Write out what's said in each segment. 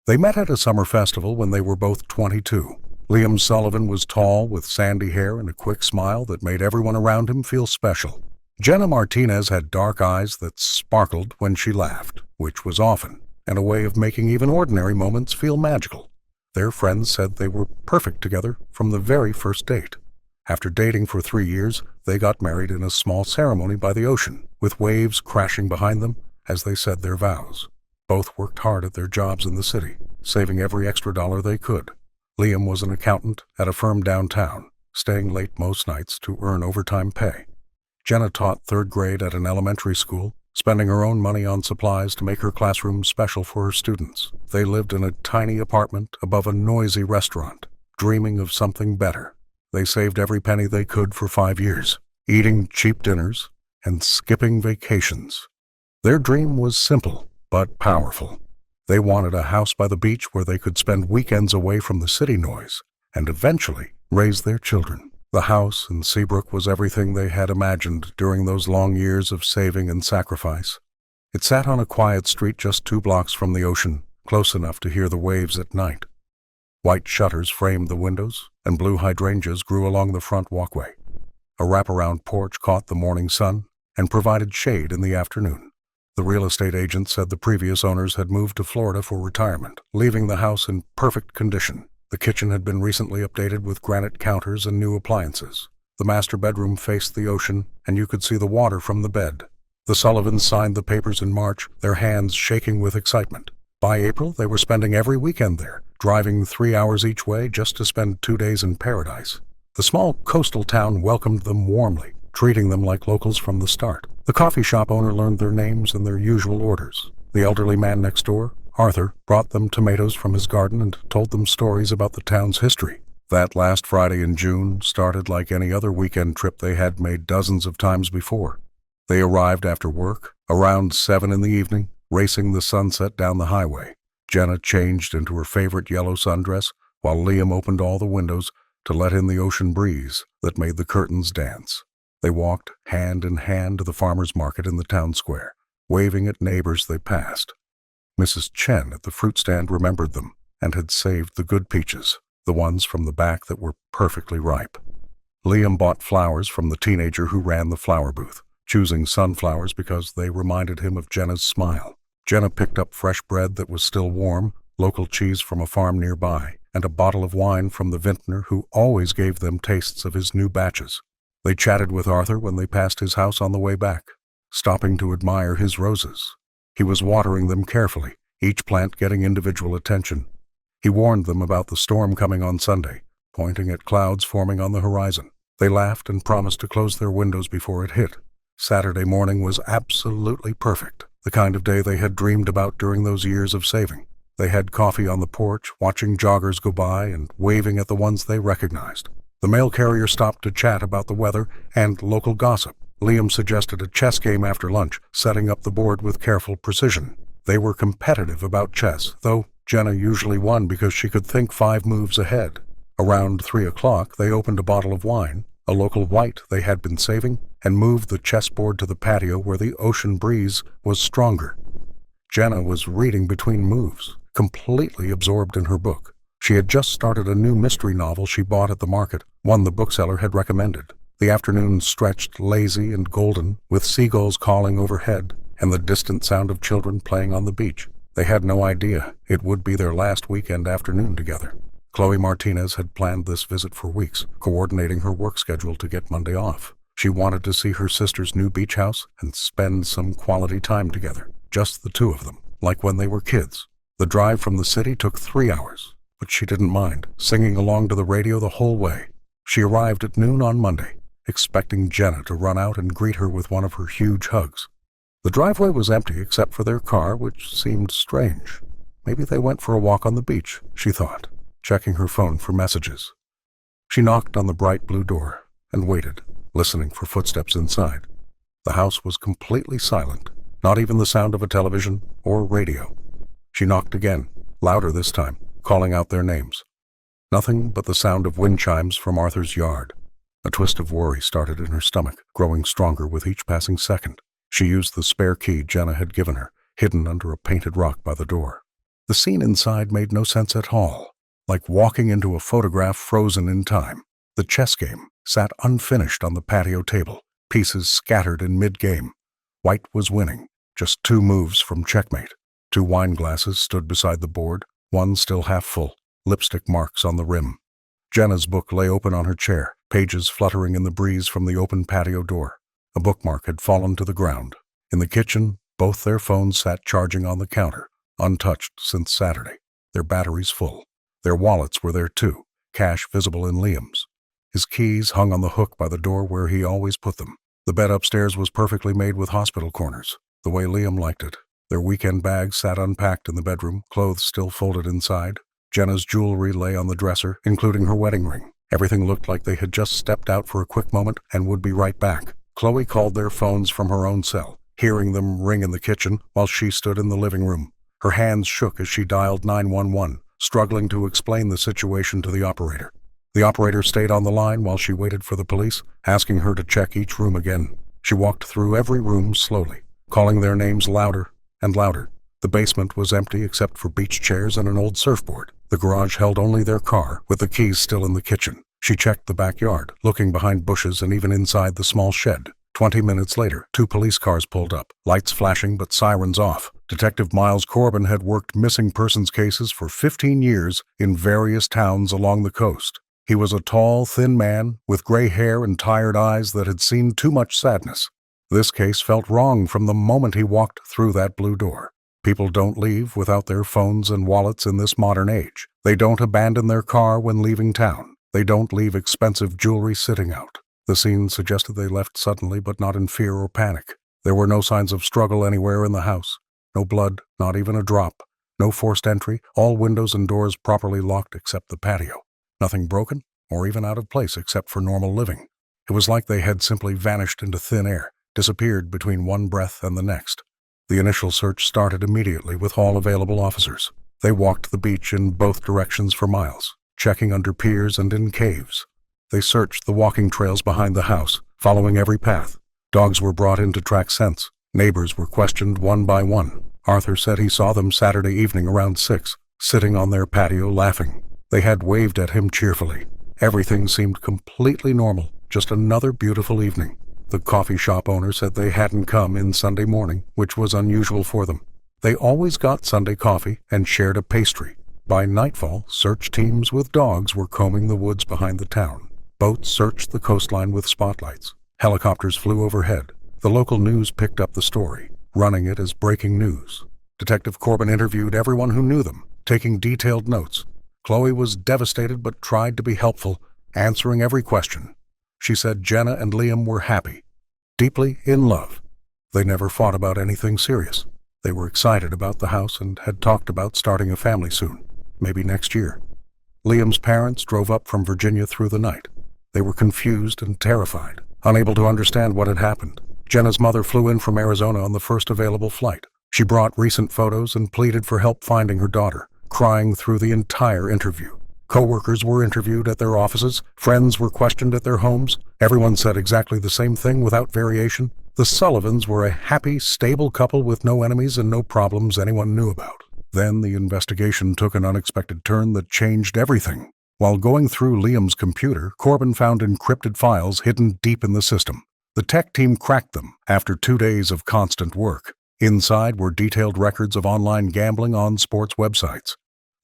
They met at a summer festival when they were both 22. Liam Sullivan was tall, with sandy hair and a quick smile that made everyone around him feel special. Jenna Martinez had dark eyes that sparkled when she laughed, which was often, and a way of making even ordinary moments feel magical. Their friends said they were perfect together from the very first date. After dating for 3 years, they got married in a small ceremony by the ocean, with waves crashing behind them as they said their vows. Both worked hard at their jobs in the city, saving every extra dollar they could. Liam was an accountant at a firm downtown, staying late most nights to earn overtime pay. Jenna taught 3rd grade at an elementary school, spending her own money on supplies to make her classroom special for her students. They lived in a tiny apartment above a noisy restaurant, dreaming of something better. They saved every penny they could for 5 years, eating cheap dinners and skipping vacations. Their dream was simple but powerful. They wanted a house by the beach where they could spend weekends away from the city noise and eventually raise their children. The house in Seabrook was everything they had imagined during those long years of saving and sacrifice. It sat on a quiet street just 2 blocks from the ocean, close enough to hear the waves at night. White shutters framed the windows, and blue hydrangeas grew along the front walkway. A wraparound porch caught the morning sun and provided shade in the afternoon. The real estate agent said the previous owners had moved to Florida for retirement, leaving the house in perfect condition. The kitchen had been recently updated with granite counters and new appliances. The master bedroom faced the ocean, and you could see the water from the bed. The Sullivans signed the papers in March, their hands shaking with excitement. By April, they were spending every weekend there, driving 3 hours each way just to spend 2 days in paradise. The small coastal town welcomed them warmly, treating them like locals from the start. The coffee shop owner learned their names and their usual orders. The elderly man next door, Arthur, brought them tomatoes from his garden and told them stories about the town's history. That last Friday in June started like any other weekend trip they had made dozens of times before. They arrived after work, around 7 in the evening, racing the sunset down the highway. Jenna changed into her favorite yellow sundress, while Liam opened all the windows to let in the ocean breeze that made the curtains dance. They walked hand in hand to the farmer's market in the town square, waving at neighbors they passed. Mrs. Chen at the fruit stand remembered them and had saved the good peaches, the ones from the back that were perfectly ripe. Liam bought flowers from the teenager who ran the flower booth, choosing sunflowers because they reminded him of Jenna's smile. Jenna picked up fresh bread that was still warm, local cheese from a farm nearby, and a bottle of wine from the vintner who always gave them tastes of his new batches. They chatted with Arthur when they passed his house on the way back, stopping to admire his roses. He was watering them carefully, each plant getting individual attention. He warned them about the storm coming on Sunday, pointing at clouds forming on the horizon. They laughed and promised to close their windows before it hit. Saturday morning was absolutely perfect, the kind of day they had dreamed about during those years of saving. They had coffee on the porch, watching joggers go by and waving at the ones they recognized. The mail carrier stopped to chat about the weather and local gossip. Liam suggested a chess game after lunch, setting up the board with careful precision. They were competitive about chess, though Jenna usually won because she could think 5 moves ahead. Around 3 o'clock, they opened a bottle of wine, a local white they had been saving, and moved the chessboard to the patio where the ocean breeze was stronger. Jenna was reading between moves, completely absorbed in her book. She had just started a new mystery novel she bought at the market, one the bookseller had recommended. The afternoon stretched lazy and golden, with seagulls calling overhead and the distant sound of children playing on the beach. They had no idea it would be their last weekend afternoon together. Chloe Martinez had planned this visit for weeks, coordinating her work schedule to get Monday off. She wanted to see her sister's new beach house and spend some quality time together, just the 2 of them, like when they were kids. The drive from the city took 3 hours, but she didn't mind, singing along to the radio the whole way. She arrived at noon on Monday, expecting Jenna to run out and greet her with one of her huge hugs. The driveway was empty except for their car, which seemed strange. Maybe they went for a walk on the beach, she thought, checking her phone for messages. She knocked on the bright blue door and waited, listening for footsteps inside. The house was completely silent, not even the sound of a television or radio. She knocked again, louder this time, calling out their names. Nothing but the sound of wind chimes from Arthur's yard. A twist of worry started in her stomach, growing stronger with each passing second. She used the spare key Jenna had given her, hidden under a painted rock by the door. The scene inside made no sense at all, like walking into a photograph frozen in time. The chess game sat unfinished on the patio table, pieces scattered in mid-game. White was winning, just 2 moves from checkmate. 2 wine glasses stood beside the board, one still half full, lipstick marks on the rim. Jenna's book lay open on her chair, pages fluttering in the breeze from the open patio door. A bookmark had fallen to the ground. In the kitchen, both their phones sat charging on the counter, untouched since Saturday, their batteries full. Their wallets were there too, cash visible in Liam's. His keys hung on the hook by the door where he always put them. The bed upstairs was perfectly made with hospital corners, the way Liam liked it. Their weekend bags sat unpacked in the bedroom, clothes still folded inside. Jenna's jewelry lay on the dresser, including her wedding ring. Everything looked like they had just stepped out for a quick moment and would be right back. Chloe called their phones from her own cell, hearing them ring in the kitchen while she stood in the living room. Her hands shook as she dialed 911, struggling to explain the situation to the operator. The operator stayed on the line while she waited for the police, asking her to check each room again. She walked through every room slowly, calling their names louder and louder. The basement was empty except for beach chairs and an old surfboard. The garage held only their car, with the keys still in the kitchen. She checked the backyard, looking behind bushes and even inside the small shed. 20 minutes later, 2 police cars pulled up, lights flashing but sirens off. Detective Miles Corbin had worked missing persons cases for 15 years in various towns along the coast. He was a tall, thin man with gray hair and tired eyes that had seen too much sadness. This case felt wrong from the moment he walked through that blue door. People don't leave without their phones and wallets in this modern age. They don't abandon their car when leaving town. They don't leave expensive jewelry sitting out. The scene suggested they left suddenly, but not in fear or panic. There were no signs of struggle anywhere in the house. No blood, not even a drop. No forced entry, all windows and doors properly locked except the patio. Nothing broken, or even out of place except for normal living. It was like they had simply vanished into thin air, disappeared between one breath and the next. The initial search started immediately with all available officers. They walked the beach in both directions for miles, checking under piers and in caves. They searched the walking trails behind the house, following every path. Dogs were brought in to track scents. Neighbors were questioned one by one. Arthur said he saw them Saturday evening around 6, sitting on their patio laughing. They had waved at him cheerfully. Everything seemed completely normal, just another beautiful evening. The coffee shop owner said they hadn't come in Sunday morning, which was unusual for them. They always got Sunday coffee and shared a pastry. By nightfall, search teams with dogs were combing the woods behind the town. Boats searched the coastline with spotlights. Helicopters flew overhead. The local news picked up the story, running it as breaking news. Detective Corbin interviewed everyone who knew them, taking detailed notes. Chloe was devastated but tried to be helpful, answering every question. She said Jenna and Liam were happy, deeply in love. They never fought about anything serious. They were excited about the house and had talked about starting a family soon, maybe next year. Liam's parents drove up from Virginia through the night. They were confused and terrified, unable to understand what had happened. Jenna's mother flew in from Arizona on the first available flight. She brought recent photos and pleaded for help finding her daughter, crying through the entire interview. Co-workers were interviewed at their offices. Friends were questioned at their homes. Everyone said exactly the same thing without variation. The Sullivans were a happy, stable couple with no enemies and no problems anyone knew about. Then the investigation took an unexpected turn that changed everything. While going through Liam's computer, Corbin found encrypted files hidden deep in the system. The tech team cracked them after 2 days of constant work. Inside were detailed records of online gambling on sports websites.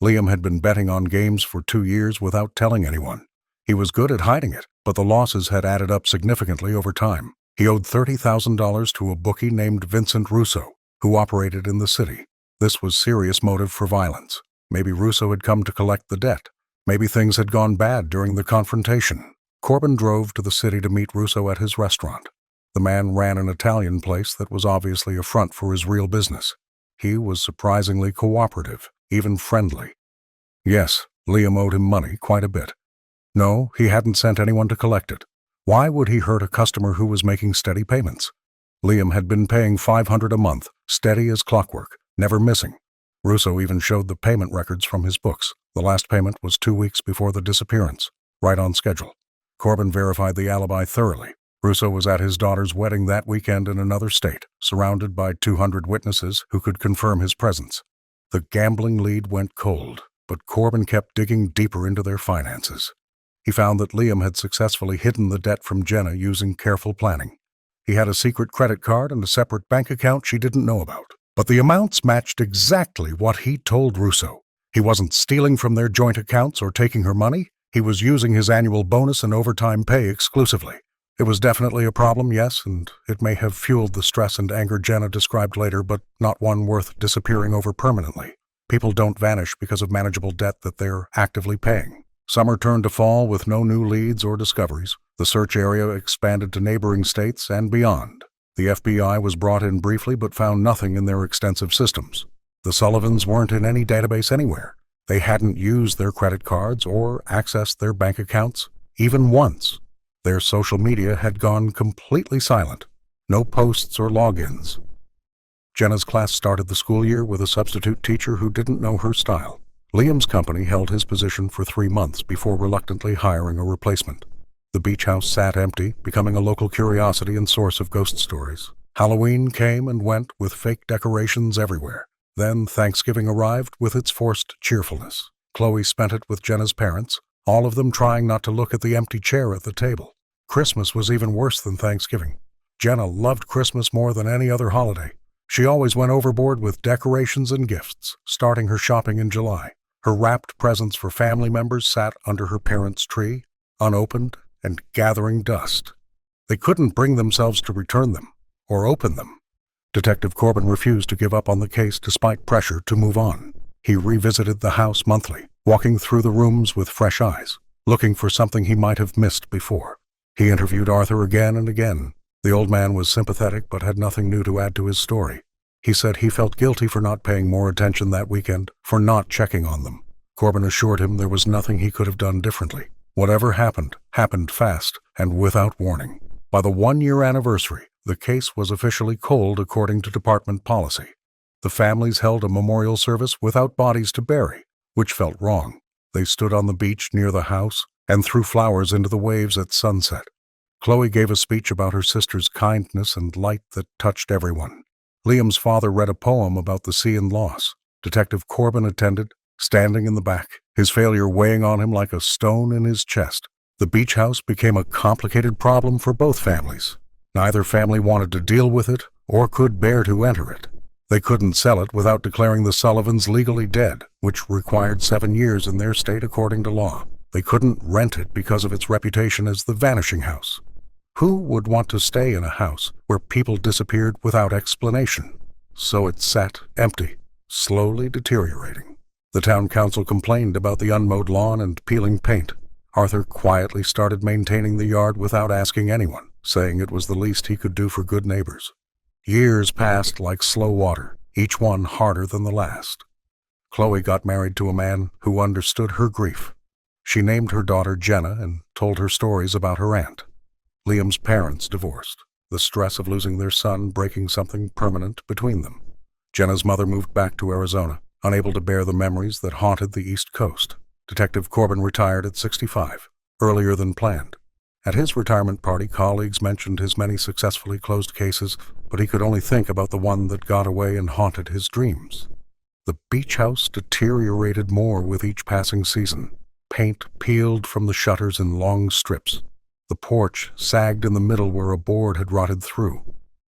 Liam had been betting on games for 2 years without telling anyone. He was good at hiding it, but the losses had added up significantly over time. He owed $30,000 to a bookie named Vincent Russo, who operated in the city. This was serious motive for violence. Maybe Russo had come to collect the debt. Maybe things had gone bad during the confrontation. Corbin drove to the city to meet Russo at his restaurant. The man ran an Italian place that was obviously a front for his real business. He was surprisingly cooperative, even friendly. Yes, Liam owed him money, quite a bit. No, he hadn't sent anyone to collect it. Why would he hurt a customer who was making steady payments? Liam had been paying $500 a month, steady as clockwork, never missing. Russo even showed the payment records from his books. The last payment was 2 weeks before the disappearance, right on schedule. Corbin verified the alibi thoroughly. Russo was at his daughter's wedding that weekend in another state, surrounded by 200 witnesses who could confirm his presence. The gambling lead went cold, but Corbin kept digging deeper into their finances. He found that Liam had successfully hidden the debt from Jenna using careful planning. He had a secret credit card and a separate bank account she didn't know about. But the amounts matched exactly what he told Russo. He wasn't stealing from their joint accounts or taking her money. He was using his annual bonus and overtime pay exclusively. It was definitely a problem, yes, and it may have fueled the stress and anger Jenna described later, but not one worth disappearing over permanently. People don't vanish because of manageable debt that they're actively paying. Summer turned to fall with no new leads or discoveries. The search area expanded to neighboring states and beyond. The FBI was brought in briefly but found nothing in their extensive systems. The Sullivans weren't in any database anywhere. They hadn't used their credit cards or accessed their bank accounts, even once. Their social media had gone completely silent. No posts or logins. Jenna's class started the school year with a substitute teacher who didn't know her style. Liam's company held his position for 3 months before reluctantly hiring a replacement. The beach house sat empty, becoming a local curiosity and source of ghost stories. Halloween came and went with fake decorations everywhere. Then Thanksgiving arrived with its forced cheerfulness. Chloe spent it with Jenna's parents, all of them trying not to look at the empty chair at the table. Christmas was even worse than Thanksgiving. Jenna loved Christmas more than any other holiday. She always went overboard with decorations and gifts, starting her shopping in July. Her wrapped presents for family members sat under her parents' tree, unopened and gathering dust. They couldn't bring themselves to return them or open them. Detective Corbin refused to give up on the case despite pressure to move on. He revisited the house monthly, walking through the rooms with fresh eyes, looking for something he might have missed before. He interviewed Arthur again and again. The old man was sympathetic but had nothing new to add to his story. He said he felt guilty for not paying more attention that weekend, for not checking on them. Corbin assured him there was nothing he could have done differently. Whatever happened, happened fast and without warning. By the 1-year anniversary, the case was officially cold according to department policy. The families held a memorial service without bodies to bury, which felt wrong. They stood on the beach near the house and threw flowers into the waves at sunset. Chloe gave a speech about her sister's kindness and light that touched everyone. Liam's father read a poem about the sea and loss. Detective Corbin attended, standing in the back, his failure weighing on him like a stone in his chest. The beach house became a complicated problem for both families. Neither family wanted to deal with it or could bear to enter it. They couldn't sell it without declaring the Sullivans legally dead, which required 7 years in their state according to law. They couldn't rent it because of its reputation as the vanishing house. Who would want to stay in a house where people disappeared without explanation? So it sat empty, slowly deteriorating. The town council complained about the unmowed lawn and peeling paint. Arthur quietly started maintaining the yard without asking anyone, saying it was the least he could do for good neighbors. Years passed like slow water, each one harder than the last. Chloe got married to a man who understood her grief. She named her daughter Jenna and told her stories about her aunt. Liam's parents divorced, the stress of losing their son breaking something permanent between them. Jenna's mother moved back to Arizona, unable to bear the memories that haunted the East Coast. Detective Corbin retired at 65, earlier than planned. At his retirement party, colleagues mentioned his many successfully closed cases, but he could only think about the one that got away and haunted his dreams. The beach house deteriorated more with each passing season. Paint peeled from the shutters in long strips. The porch sagged in the middle where a board had rotted through.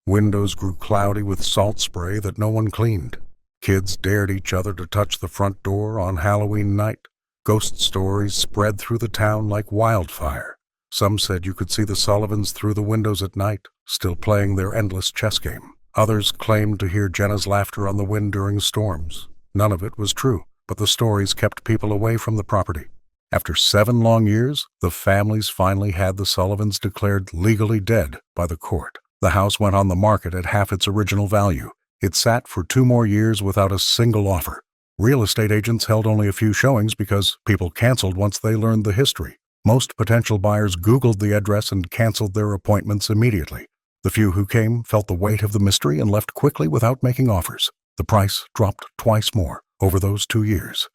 Windows grew cloudy with salt spray that no one cleaned. Kids dared each other to touch the front door on Halloween night. Ghost stories spread through the town like wildfire. Some said you could see the Sullivans through the windows at night, still playing their endless chess game. Others claimed to hear Jenna's laughter on the wind during storms. None of it was true, but the stories kept people away from the property. After 7 long years, the families finally had the Sullivans declared legally dead by the court. The house went on the market at half its original value. It sat for 2 more years without a single offer. Real estate agents held only a few showings because people canceled once they learned the history. Most potential buyers Googled the address and canceled their appointments immediately. The few who came felt the weight of the mystery and left quickly without making offers. The price dropped twice more over those 2 years.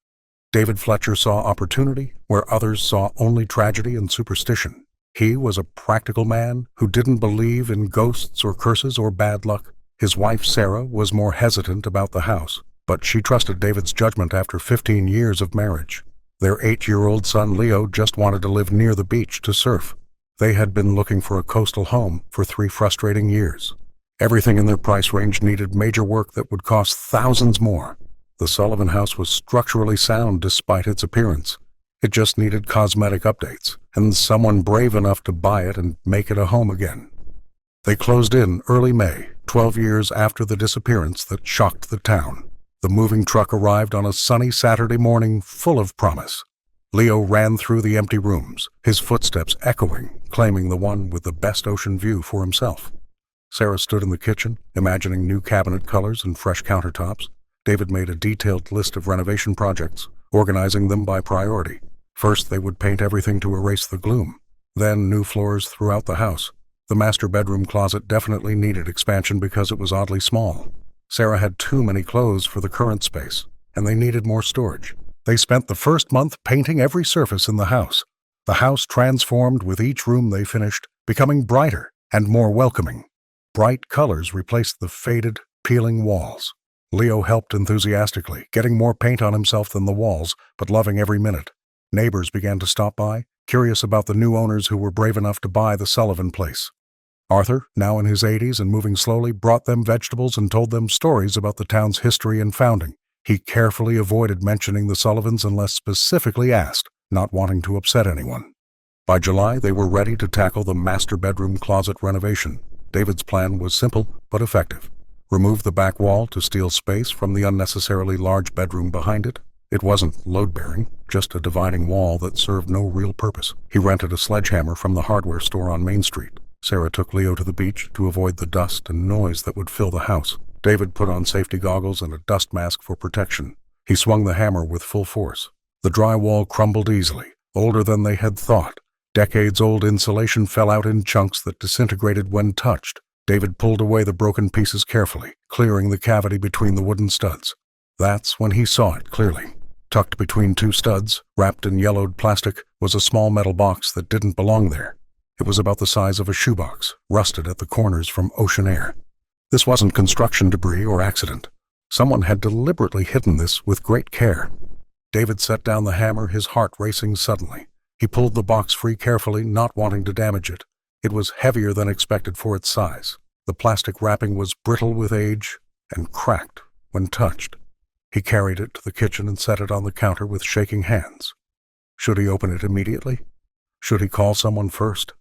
David Fletcher saw opportunity where others saw only tragedy and superstition. He was a practical man who didn't believe in ghosts or curses or bad luck. His wife, Sarah, was more hesitant about the house. but she trusted David's judgment after 15 years of marriage. Their 8-year-old son Leo just wanted to live near the beach to surf. They had been looking for a coastal home for 3 frustrating years. Everything in their price range needed major work that would cost thousands more. The Sullivan house was structurally sound despite its appearance. It just needed cosmetic updates, and someone brave enough to buy it and make it a home again. They closed in early May, 12 years after the disappearance that shocked the town. The moving truck arrived on a sunny Saturday morning full of promise. Leo ran through the empty rooms, his footsteps echoing, claiming the one with the best ocean view for himself. Sarah stood in the kitchen, imagining new cabinet colors and fresh countertops. David made a detailed list of renovation projects, organizing them by priority. First, they would paint everything to erase the gloom. Then, new floors throughout the house. The master bedroom closet definitely needed expansion because it was oddly small. Sarah had too many clothes for the current space, and they needed more storage. They spent the first month painting every surface in the house. The house transformed with each room they finished, becoming brighter and more welcoming. Bright colors replaced the faded, peeling walls. Leo helped enthusiastically, getting more paint on himself than the walls, but loving every minute. Neighbors began to stop by, curious about the new owners who were brave enough to buy the Sullivan place. Arthur, now in his 80s and moving slowly, brought them vegetables and told them stories about the town's history and founding. He carefully avoided mentioning the Sullivans unless specifically asked, not wanting to upset anyone. By July, they were ready to tackle the master bedroom closet renovation. David's plan was simple but effective. Remove the back wall to steal space from the unnecessarily large bedroom behind it. It wasn't load-bearing, just a dividing wall that served no real purpose. He rented a sledgehammer from the hardware store on Main Street. Sarah took Leo to the beach to avoid the dust and noise that would fill the house. David put on safety goggles and a dust mask for protection. He swung the hammer with full force. The drywall crumbled easily, older than they had thought. Decades-old insulation fell out in chunks that disintegrated when touched. David pulled away the broken pieces carefully, clearing the cavity between the wooden studs. That's when he saw it clearly. Tucked between 2 studs, wrapped in yellowed plastic, was a small metal box that didn't belong there. It was about the size of a shoebox, rusted at the corners from ocean air. This wasn't construction debris or accident. Someone had deliberately hidden this with great care. David set down the hammer, his heart racing suddenly. He pulled the box free carefully, not wanting to damage it. It was heavier than expected for its size. The plastic wrapping was brittle with age and cracked when touched. He carried it to the kitchen and set it on the counter with shaking hands. Should he open it immediately? Should he call someone first?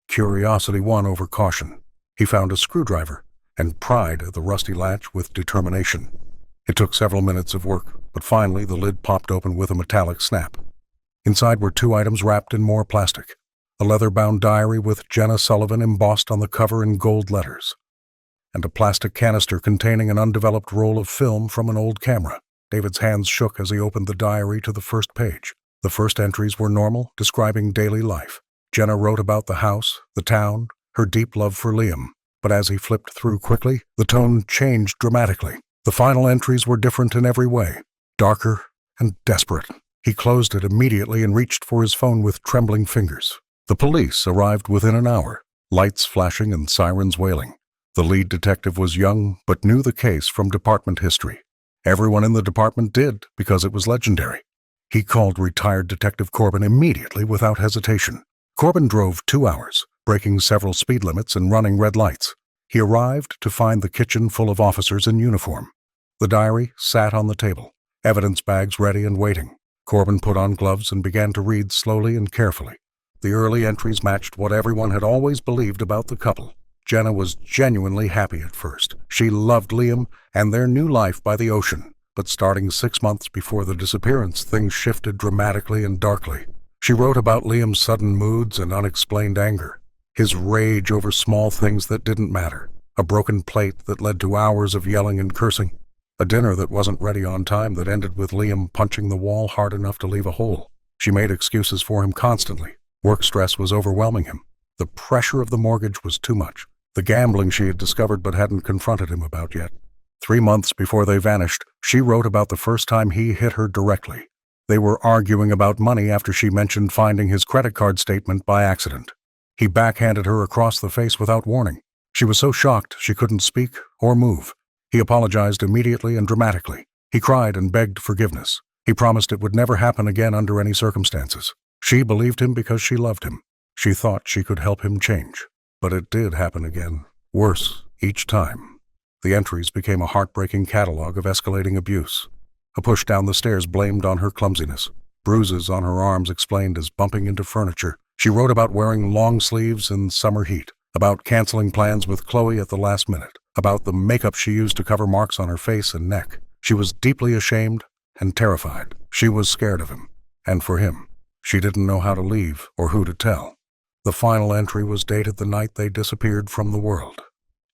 Curiosity won over caution. He found a screwdriver and pried the rusty latch with determination. It took several minutes of work, but finally the lid popped open with a metallic snap. Inside were 2 items wrapped in more plastic. A leather-bound diary with Jenna Sullivan embossed on the cover in gold letters, and a plastic canister containing an undeveloped roll of film from an old camera. David's hands shook as he opened the diary to the first page. The first entries were normal, describing daily life. Jenna wrote about the house, the town, her deep love for Liam. But as he flipped through quickly, the tone changed dramatically. The final entries were different in every way, darker and desperate. He closed it immediately and reached for his phone with trembling fingers. The police arrived within an hour, lights flashing and sirens wailing. The lead detective was young, but knew the case from department history. Everyone in the department did, because it was legendary. He called retired Detective Corbin immediately without hesitation. Corbin drove 2 hours, breaking several speed limits and running red lights. He arrived to find the kitchen full of officers in uniform. The diary sat on the table, evidence bags ready and waiting. Corbin put on gloves and began to read slowly and carefully. The early entries matched what everyone had always believed about the couple. Jenna was genuinely happy at first. She loved Liam and their new life by the ocean. But starting 6 months before the disappearance, things shifted dramatically and darkly. She wrote about Liam's sudden moods and unexplained anger, his rage over small things that didn't matter, a broken plate that led to hours of yelling and cursing, a dinner that wasn't ready on time that ended with Liam punching the wall hard enough to leave a hole. She made excuses for him constantly. Work stress was overwhelming him. The pressure of the mortgage was too much. The gambling she had discovered but hadn't confronted him about yet. 3 months before they vanished, she wrote about the first time he hit her directly. They were arguing about money after she mentioned finding his credit card statement by accident. He backhanded her across the face without warning. She was so shocked she couldn't speak or move. He apologized immediately and dramatically. He cried and begged forgiveness. He promised it would never happen again under any circumstances. She believed him because she loved him. She thought she could help him change. But it did happen again. Worse each time. The entries became a heartbreaking catalog of escalating abuse. A push down the stairs blamed on her clumsiness. Bruises on her arms explained as bumping into furniture. She wrote about wearing long sleeves in summer heat, about canceling plans with Chloe at the last minute, about the makeup she used to cover marks on her face and neck. She was deeply ashamed and terrified. She was scared of him, and for him. She didn't know how to leave or who to tell. The final entry was dated the night they disappeared from the world.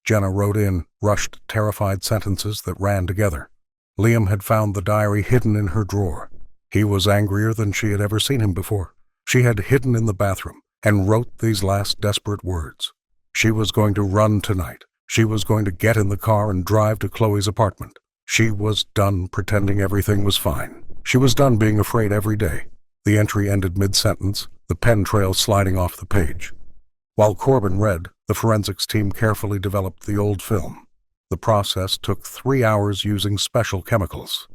Jenna wrote in rushed, terrified sentences that ran together. Liam had found the diary hidden in her drawer. He was angrier than she had ever seen him before. She had hidden in the bathroom and wrote these last desperate words. She was going to run tonight. She was going to get in the car and drive to Chloe's apartment. She was done pretending everything was fine. She was done being afraid every day. The entry ended mid-sentence, the pen trail sliding off the page. While Corbin read, the forensics team carefully developed the old film. The process took 3 hours using special chemicals.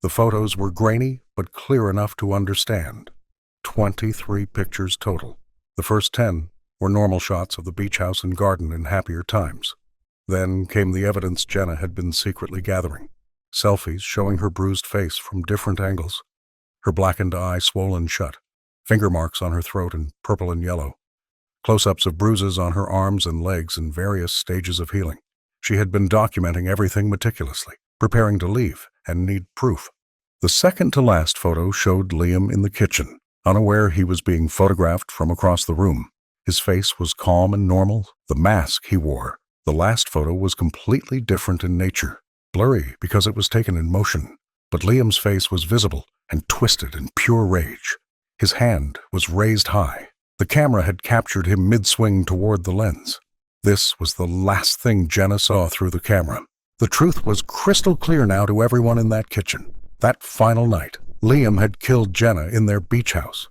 The photos were grainy but clear enough to understand. 23 pictures total. The first 10 were normal shots of the beach house and garden in happier times. Then came the evidence Jenna had been secretly gathering. Selfies showing her bruised face from different angles, her blackened eye swollen shut, finger marks on her throat in purple and yellow, close-ups of bruises on her arms and legs in various stages of healing. She had been documenting everything meticulously, preparing to leave and need proof. The second-to-last photo showed Liam in the kitchen, unaware he was being photographed from across the room. His face was calm and normal, the mask he wore. The last photo was completely different in nature, blurry because it was taken in motion. But Liam's face was visible and twisted in pure rage. His hand was raised high. The camera had captured him mid-swing toward the lens. This was the last thing Jenna saw through the camera. The truth was crystal clear now to everyone in that kitchen. That final night, Liam had killed Jenna in their beach house.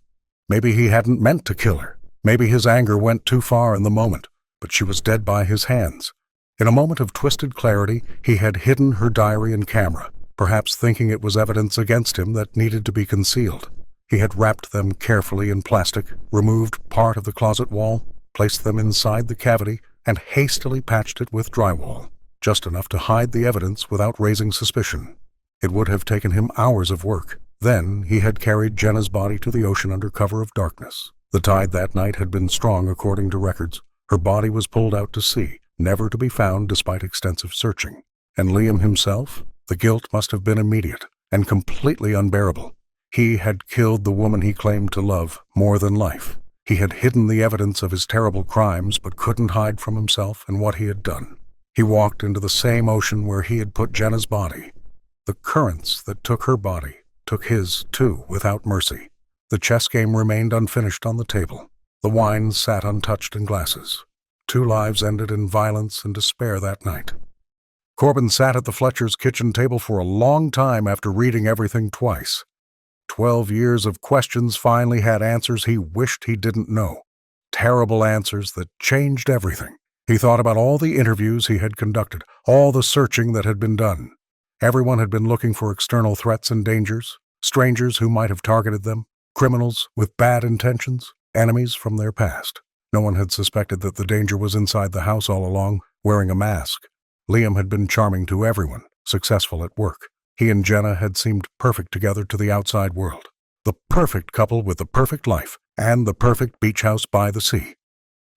Maybe he hadn't meant to kill her. Maybe his anger went too far in the moment, but she was dead by his hands. In a moment of twisted clarity, he had hidden her diary and camera, perhaps thinking it was evidence against him that needed to be concealed. He had wrapped them carefully in plastic, removed part of the closet wall, placed them inside the cavity, and hastily patched it with drywall, just enough to hide the evidence without raising suspicion. It would have taken him hours of work. Then he had carried Jenna's body to the ocean under cover of darkness. The tide that night had been strong according to records. Her body was pulled out to sea, never to be found despite extensive searching. And Liam himself? The guilt must have been immediate and completely unbearable. He had killed the woman he claimed to love more than life. He had hidden the evidence of his terrible crimes but couldn't hide from himself and what he had done. He walked into the same ocean where he had put Jenna's body. The currents that took her body took his, too, without mercy. The chess game remained unfinished on the table. The wine sat untouched in glasses. 2 lives ended in violence and despair that night. Corbin sat at the Fletchers' kitchen table for a long time after reading everything twice. 12 years of questions finally had answers he wished he didn't know. Terrible answers that changed everything. He thought about all the interviews he had conducted, all the searching that had been done. Everyone had been looking for external threats and dangers, strangers who might have targeted them, criminals with bad intentions, enemies from their past. No one had suspected that the danger was inside the house all along, wearing a mask. Liam had been charming to everyone, successful at work. He and Jenna had seemed perfect together to the outside world. The perfect couple with the perfect life, and the perfect beach house by the sea.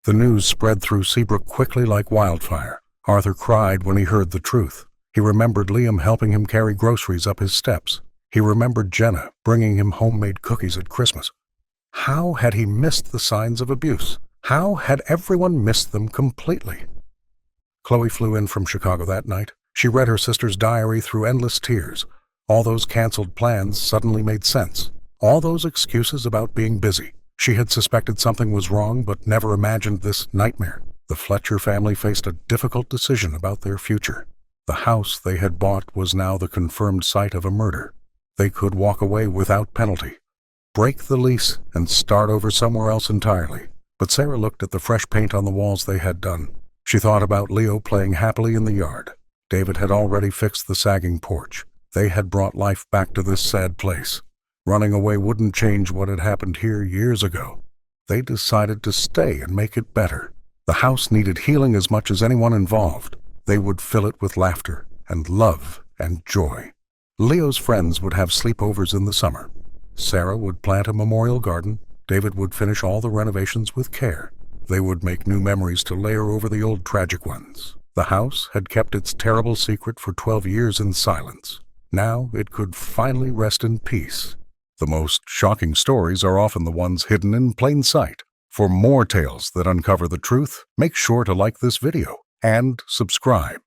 The news spread through Seabrook quickly like wildfire. Arthur cried when he heard the truth. He remembered Liam helping him carry groceries up his steps. He remembered Jenna bringing him homemade cookies at Christmas. How had he missed the signs of abuse? How had everyone missed them completely? Chloe flew in from Chicago that night. She read her sister's diary through endless tears. All those canceled plans suddenly made sense. All those excuses about being busy. She had suspected something was wrong but never imagined this nightmare. The Fletcher family faced a difficult decision about their future. The house they had bought was now the confirmed site of a murder. They could walk away without penalty, break the lease, and start over somewhere else entirely. But Sarah looked at the fresh paint on the walls they had done. She thought about Leo playing happily in the yard. David had already fixed the sagging porch. They had brought life back to this sad place. Running away wouldn't change what had happened here years ago. They decided to stay and make it better. The house needed healing as much as anyone involved. They would fill it with laughter and love and joy. Leo's friends would have sleepovers in the summer. Sarah would plant a memorial garden. David would finish all the renovations with care. They would make new memories to layer over the old tragic ones. The house had kept its terrible secret for 12 years in silence. Now it could finally rest in peace. The most shocking stories are often the ones hidden in plain sight. For more tales that uncover the truth, make sure to like this video and subscribe.